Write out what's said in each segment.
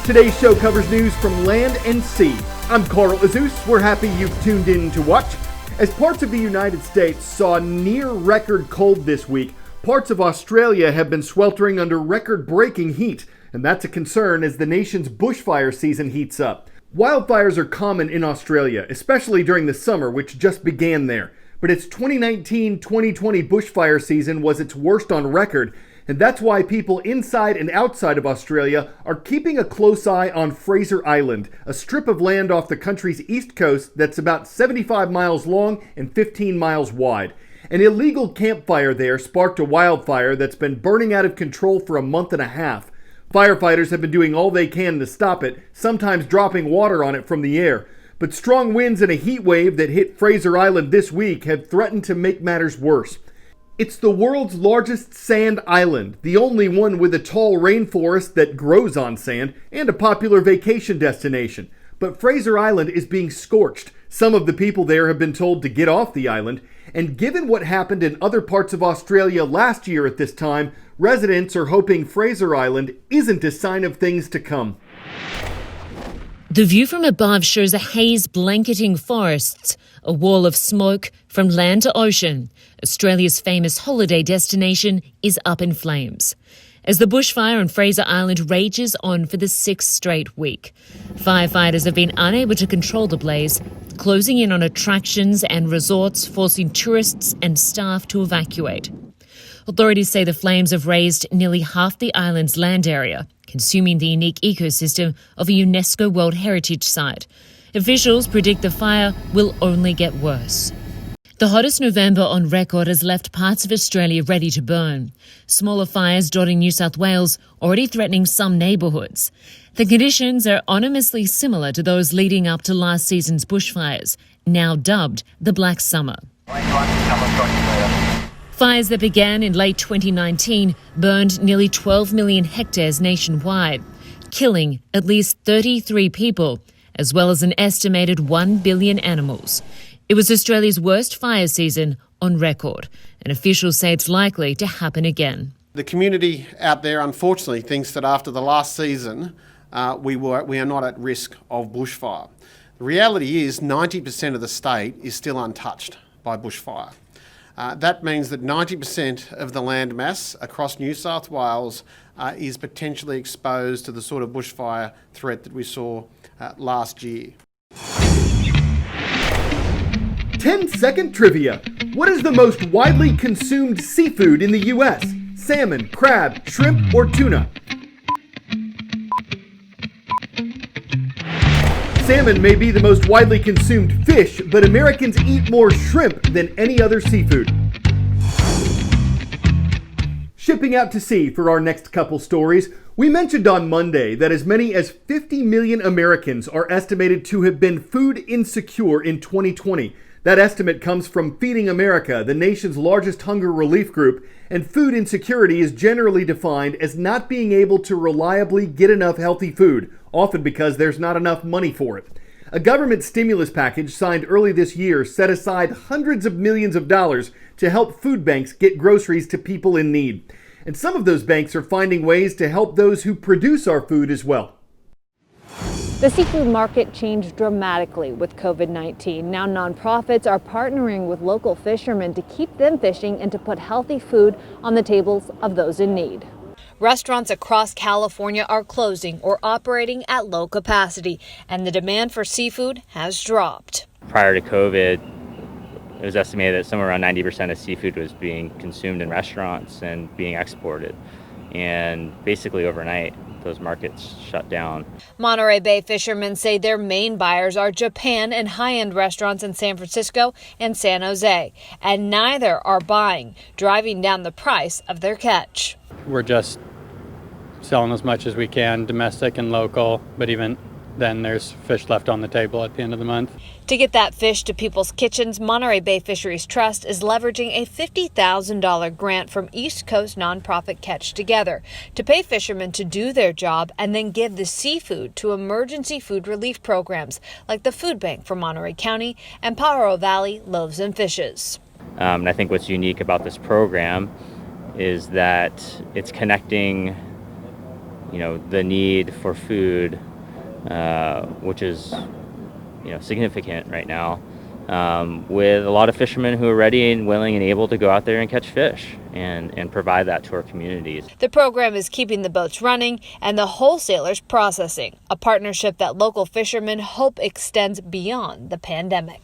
Today's show covers news from land and sea. I'm Carl Azus. We're happy you've tuned in to watch. As parts of the United States saw near record cold this week, parts of Australia have been sweltering under record-breaking heat, and that's a concern as the nation's bushfire season heats up. Wildfires are common in Australia, especially during the summer, which just began there. But its 2019-2020 bushfire season was its worst on record, and that's why people inside and outside of Australia are keeping a close eye on Fraser Island, a strip of land off the country's east coast that's about 75 miles long and 15 miles wide. An illegal campfire there sparked a wildfire that's been burning out of control for a month and a half. Firefighters have been doing all they can to stop it, sometimes dropping water on it from the air. But strong winds and a heat wave that hit Fraser Island this week have threatened to make matters worse. It's the world's largest sand island, the only one with a tall rainforest that grows on sand, and a popular vacation destination. But Fraser Island is being scorched. Some of the people there have been told to get off the island. And given what happened in other parts of Australia last year at this time, residents are hoping Fraser Island isn't a sign of things to come. The view from above shows a haze blanketing forests, a wall of smoke from land to ocean. Australia's famous holiday destination is up in flames as the bushfire on Fraser Island rages on for the sixth straight week. Firefighters have been unable to control the blaze, closing in on attractions and resorts, forcing tourists and staff to evacuate. Authorities say the flames have razed nearly half the island's land area, consuming the unique ecosystem of a UNESCO World Heritage Site. Officials predict the fire will only get worse. The hottest November on record has left parts of Australia ready to burn. Smaller fires dotting New South Wales, already threatening some neighbourhoods. The conditions are ominously similar to those leading up to last season's bushfires, now dubbed the Black Summer. Fires that began in late 2019 burned nearly 12 million hectares nationwide, killing at least 33 people, as well as an estimated 1 billion animals. It was Australia's worst fire season on record, and officials say it's likely to happen again. The community out there, unfortunately, thinks that after the last season, we are not at risk of bushfire. The reality is 90% of the state is still untouched by bushfire. That means that 90% of the land mass across New South Wales is potentially exposed to the sort of bushfire threat that we saw last year. 10-second trivia. What is the most widely consumed seafood in the U.S.? Salmon, crab, shrimp, or tuna? Salmon may be the most widely consumed fish, but Americans eat more shrimp than any other seafood. Shipping out to sea for our next couple stories. We mentioned on Monday that as many as 50 million Americans are estimated to have been food insecure in 2020. That estimate comes from Feeding America, the nation's largest hunger relief group, and food insecurity is generally defined as not being able to reliably get enough healthy food, often because there's not enough money for it. A government stimulus package signed early this year set aside hundreds of millions of dollars to help food banks get groceries to people in need. And some of those banks are finding ways to help those who produce our food as well. The seafood market changed dramatically with COVID-19. Now nonprofits are partnering with local fishermen to keep them fishing and to put healthy food on the tables of those in need. Restaurants across California are closing or operating at low capacity, and the demand for seafood has dropped. Prior to COVID, it was estimated that somewhere around 90% of seafood was being consumed in restaurants and being exported. And basically overnight, those markets shut down. Monterey Bay fishermen say their main buyers are Japan and high-end restaurants in San Francisco and San Jose, and neither are buying, driving down the price of their catch. We're just selling as much as we can, domestic and local, but even then there's fish left on the table at the end of the month. To get that fish to people's kitchens, Monterey Bay Fisheries Trust is leveraging a $50,000 grant from East Coast nonprofit Catch Together to pay fishermen to do their job and then give the seafood to emergency food relief programs like the Food Bank for Monterey County and Pajaro Valley Loaves and Fishes. And I think what's unique about this program is that it's connecting the need for food, which is, significant right now, with a lot of fishermen who are ready and willing and able to go out there and catch fish and provide that to our communities. The program is keeping the boats running and the wholesalers processing, a partnership that local fishermen hope extends beyond the pandemic.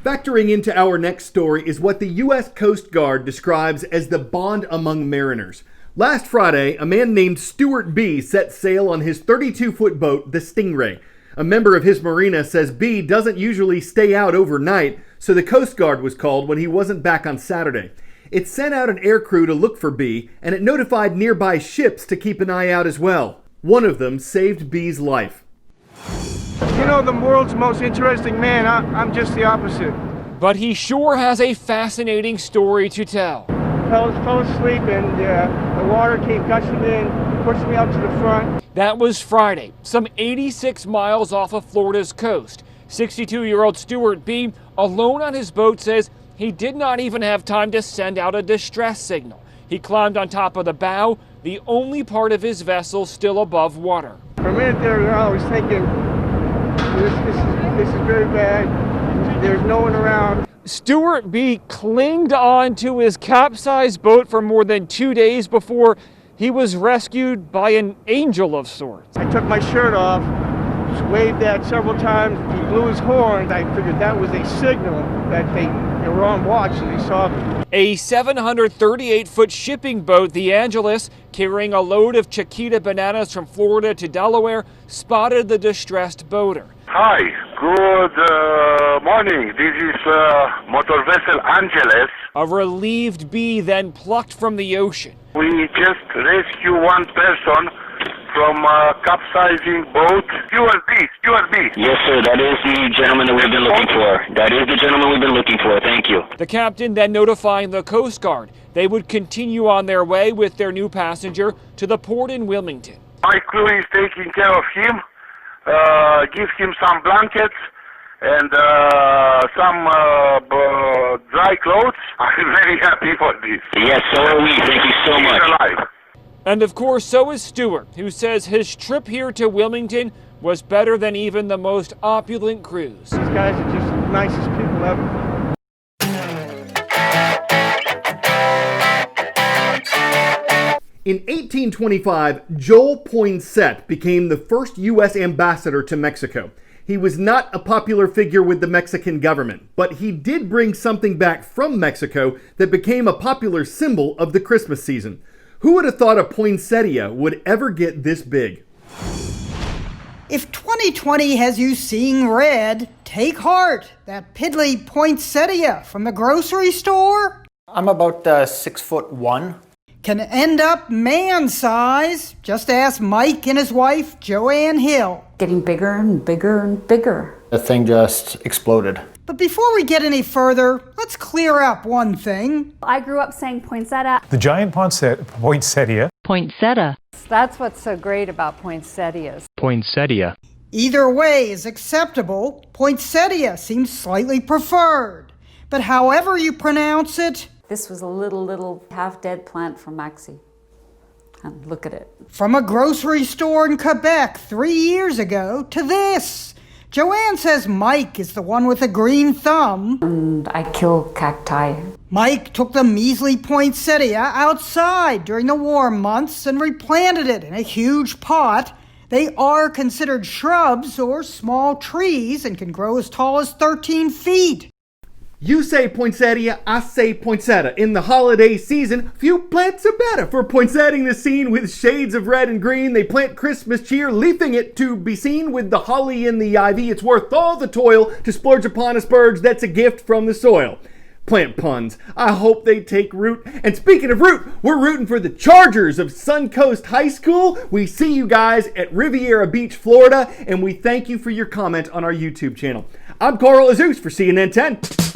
Factoring into our next story is what the U.S. Coast Guard describes as the bond among mariners. Last Friday, a man named Stuart B. set sail on his 32-foot boat, the Stingray. A member of his marina says B doesn't usually stay out overnight, so the Coast Guard was called when he wasn't back on Saturday. It sent out an air crew to look for B, and it notified nearby ships to keep an eye out as well. One of them saved B's life. The world's most interesting man, I'm just the opposite. But he sure has a fascinating story to tell. Fell asleep and the water came gushing in, pushed me up to the front. That was Friday, some 86 miles off of Florida's coast. 62-year-old Stuart B., alone on his boat, says he did not even have time to send out a distress signal. He climbed on top of the bow, the only part of his vessel still above water. For a minute there, I was thinking, this is very bad. There's no one around. Stuart B. clinged on to his capsized boat for more than 2 days before he was rescued by an angel of sorts. I took my shirt off, just waved that several times. He blew his horn. I figured that was a signal that they were on watch and they saw me. A 738-foot shipping boat, the Angelus, carrying a load of Chiquita bananas from Florida to Delaware, spotted the distressed boater. Hi, good morning. This is motor vessel Angeles. A relieved bee then plucked from the ocean. We just rescued one person from a capsizing boat. Stuart B. Yes, sir. That is the gentleman that we've been looking for. That is the gentleman we've been looking for. Thank you. The captain then notifying the Coast Guard. They would continue on their way with their new passenger to the port in Wilmington. My crew is taking care of him. Give him some blankets and some dry clothes. I'm very happy for this. Yes, so are we. Thank you so much. He's alive. And of course, so is Stuart, who says his trip here to Wilmington was better than even the most opulent cruise. These guys are just the nicest people ever. In 1825, Joel Poinsett became the first U.S. ambassador to Mexico. He was not a popular figure with the Mexican government, but he did bring something back from Mexico that became a popular symbol of the Christmas season. Who would have thought a poinsettia would ever get this big? If 2020 has you seeing red, take heart. That piddly poinsettia from the grocery store? I'm about 6'1". Can end up man size. Just ask Mike and his wife, Joanne Hill. Getting bigger and bigger and bigger. The thing just exploded. But before we get any further, let's clear up one thing. I grew up saying poinsettia. The giant poinsettia. Poinsettia. That's what's so great about poinsettias. Poinsettia. Either way is acceptable. Poinsettia seems slightly preferred. But however you pronounce it, this was a little half-dead plant from Maxie. And look at it. From a grocery store in Quebec 3 years ago to this. Joanne says Mike is the one with the green thumb. And I kill cacti. Mike took the measly poinsettia outside during the warm months and replanted it in a huge pot. They are considered shrubs or small trees and can grow as tall as 13 feet. You say poinsettia, I say poinsettia. In the holiday season, few plants are better for poinsetting the scene with shades of red and green. They plant Christmas cheer, leafing it to be seen with the holly and the ivy. It's worth all the toil to splurge upon a spurge that's a gift from the soil. Plant puns. I hope they take root. And speaking of root, we're rooting for the Chargers of Suncoast High School. We see you guys at Riviera Beach, Florida, and we thank you for your comment on our YouTube channel. I'm Carl Azus for CNN 10.